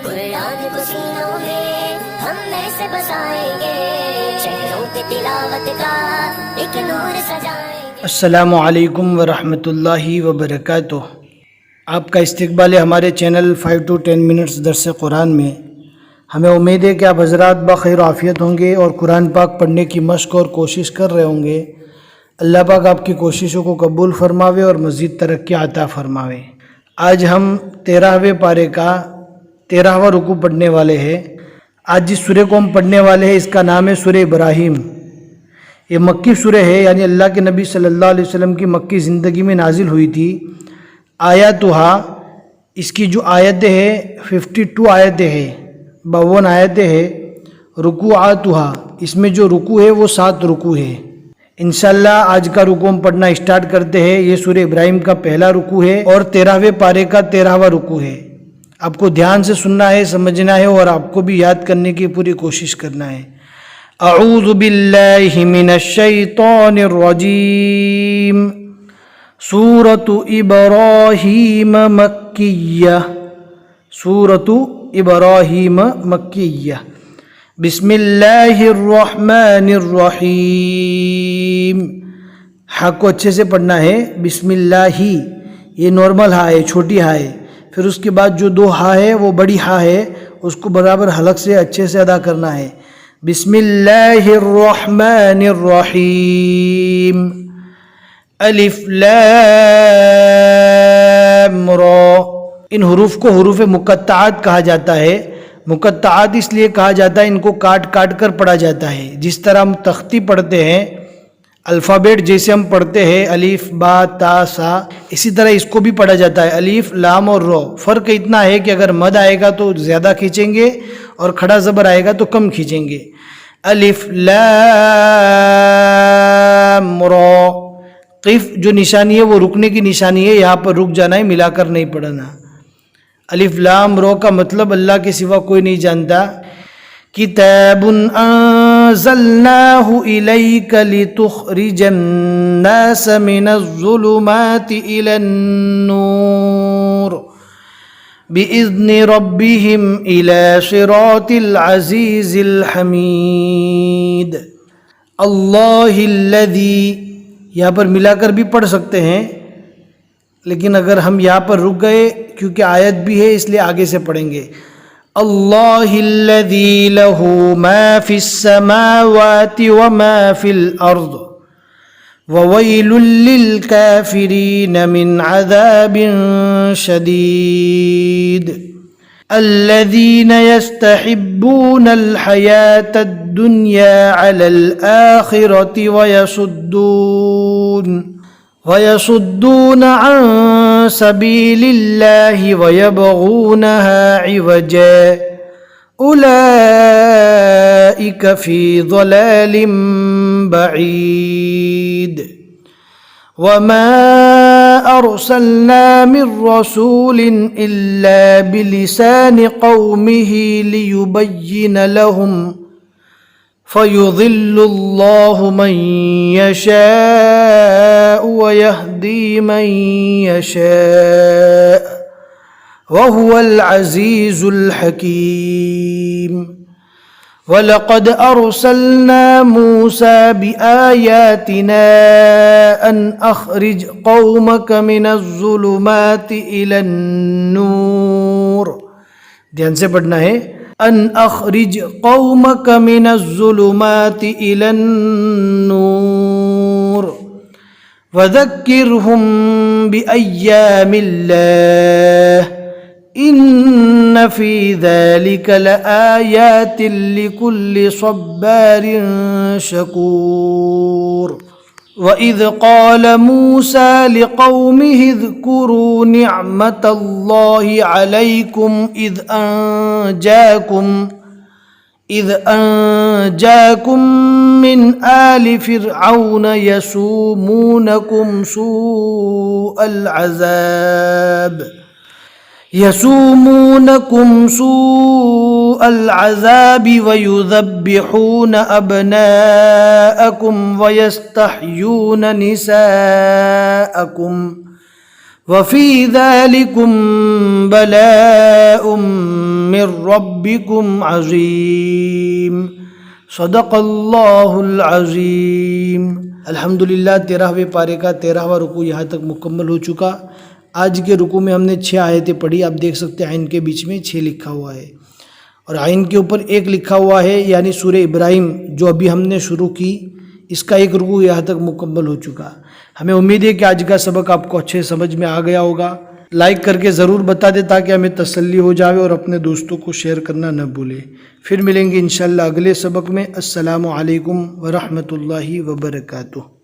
قرآن کو سینوں میں ہم ایسے بسائیں گے، شہروں پہ تلاوت کا ایک نور سجائیں گے۔ السلام علیکم ورحمۃ اللہ وبرکاتہ۔ آپ کا استقبال ہے ہمارے چینل 5 to 10 منٹس درس قرآن میں۔ ہمیں امید ہے کہ آپ حضرات بخیر و عافیت ہوں گے اور قرآن پاک پڑھنے کی مشق اور کوشش کر رہے ہوں گے۔ اللہ پاک آپ کی کوششوں کو قبول فرماوے اور مزید ترقی عطا فرماوے۔ آج ہم 13ویں پارے کا 13واں رکوع پڑھنے والے ہیں۔ آج جس سورہ کو ہم پڑھنے والے ہیں اس کا نام ہے سورہ ابراہیم۔ یہ مکی سورہ ہے، یعنی اللہ کے نبی صلی اللہ علیہ وسلم کی مکی زندگی میں نازل ہوئی تھی۔ آیاتہا، اس کی جو آیتیں ہیں 52 آیتیں ہیں، 52 آیتیں ہیں۔ رکوعاتہا، اس میں جو رکوع ہے وہ 7 رکوع ہے۔ انشاءاللہ آج کا رکوع ہم پڑھنا اسٹارٹ کرتے ہیں۔ یہ سورہ ابراہیم کا پہلا رکوع ہے اور 13ویں پارے کا 13واں رکوع ہے۔ آپ کو دھیان سے سننا ہے، سمجھنا ہے اور آپ کو بھی یاد کرنے کی پوری کوشش کرنا ہے۔ اعوذ باللہ من الشیطان الرجیم۔ سورۃ ابراہیم مکیہ، سورۃ ابراہیم مکیہ۔ بسم اللہ الرحمن الرحیم۔ ہا کو اچھے سے پڑھنا ہے، بسم اللہ ہی، یہ نارمل ہا ہے، چھوٹی ہا ہے۔ پھر اس کے بعد جو 2 ہا ہے وہ بڑی ہا ہے، اس کو برابر حلق سے اچھے سے ادا کرنا ہے۔ بسم اللہ الرحمن الرحیم۔ الف لام را، ان حروف کو حروف مقطعات کہا جاتا ہے۔ مقطعات اس لیے کہا جاتا ہے، ان کو کاٹ کاٹ کر پڑھا جاتا ہے۔ جس طرح ہم تختی پڑھتے ہیں، الفابیٹ جیسے ہم پڑھتے ہیں الف با تا سا، اسی طرح اس کو بھی پڑھا جاتا ہے، الف لام اور رو۔ فرق اتنا ہے کہ اگر مد آئے گا تو زیادہ کھینچیں گے اور کھڑا زبر آئے گا تو کم کھینچیں گے۔ الف لام را۔ قف جو نشانی ہے وہ رکنے کی نشانی ہے، یہاں پر رک جانا ہے، ملا کر نہیں پڑھنا۔ الف لام رو کا مطلب اللہ کے سوا کوئی نہیں جانتا۔ کتاب انزلناہ الیک لتخرج الناس من الظلمات الی النور بإذن ربهم الی صراط العزیز الحمید۔ اللہ الذی، یہاں پر ملا کر بھی پڑھ سکتے ہیں، لیکن اگر ہم یہاں پر رک گئے کیونکہ آیت بھی ہے اس لیے آگے سے پڑھیں گے۔ اللہ الذی لہ ما فی السماوات وما فی الارض وویل للکافرین من عذاب شدید۔ الذین یستحبون الحیاة الدنیا علی الآخرة ويصدون عن سبيل الله ويبغونها عوجا أولئك في ضلال بعيد۔ وما أرسلنا من رسول إلا بلسان قومه ليبين لهم فيضل الله من يشاء ويهدي من يشاء وهو العزيز الحكيم۔ وَلَقَدْ أَرْسَلْنَا مُوسَى بِآيَاتِنَا أَنْ أَخْرِجْ قَوْمَكَ مِنَ الظُّلُمَاتِ إِلَى النُّورِ، دھیان سے پڑھنا ہے، ان اخرج قومک من الظلمات الى النور وذکرهم بأیام اللہ ان فی ذلک لآیات لکل صبار شکور۔ وَإِذْ قَالَ مُوسَى لِقَوْمِهِ اذْكُرُوا نِعْمَةَ اللَّهِ عَلَيْكُمْ إِذْ أَنْجَاكُمْ مِنْ آلِ فِرْعَوْنَ يَسُومُونَكُمْ سوء العذاب ويذبحون أبناءكم ويستحيون نساءكم وفی ذالکم بلاء من ربکم عظیم صدق اللہ العظیم۔ الحمدللہ 13ویں پارے کا 13واں رکوع یہاں تک مکمل ہو چکا۔ آج کے رکوع میں ہم نے 6 آیتیں پڑھی۔ آپ دیکھ سکتے ہیں عین کے بیچ میں 6 لکھا ہوا ہے اور عین کے اوپر 1 لکھا ہوا ہے، یعنی سورہ ابراہیم جو ابھی ہم نے شروع کی، اس کا 1 رکوع یہاں تک مکمل ہو چکا۔ ہمیں امید ہے کہ آج کا سبق آپ کو اچھے سمجھ میں آ گیا ہوگا۔ لائک کر کے ضرور بتا دیں تاکہ ہمیں تسلی ہو جاوے، اور اپنے دوستوں کو شیئر کرنا نہ بھولے۔ پھر ملیں گے انشاءاللہ اگلے سبق میں۔ السلام علیکم ورحمۃ اللہ وبرکاتہ۔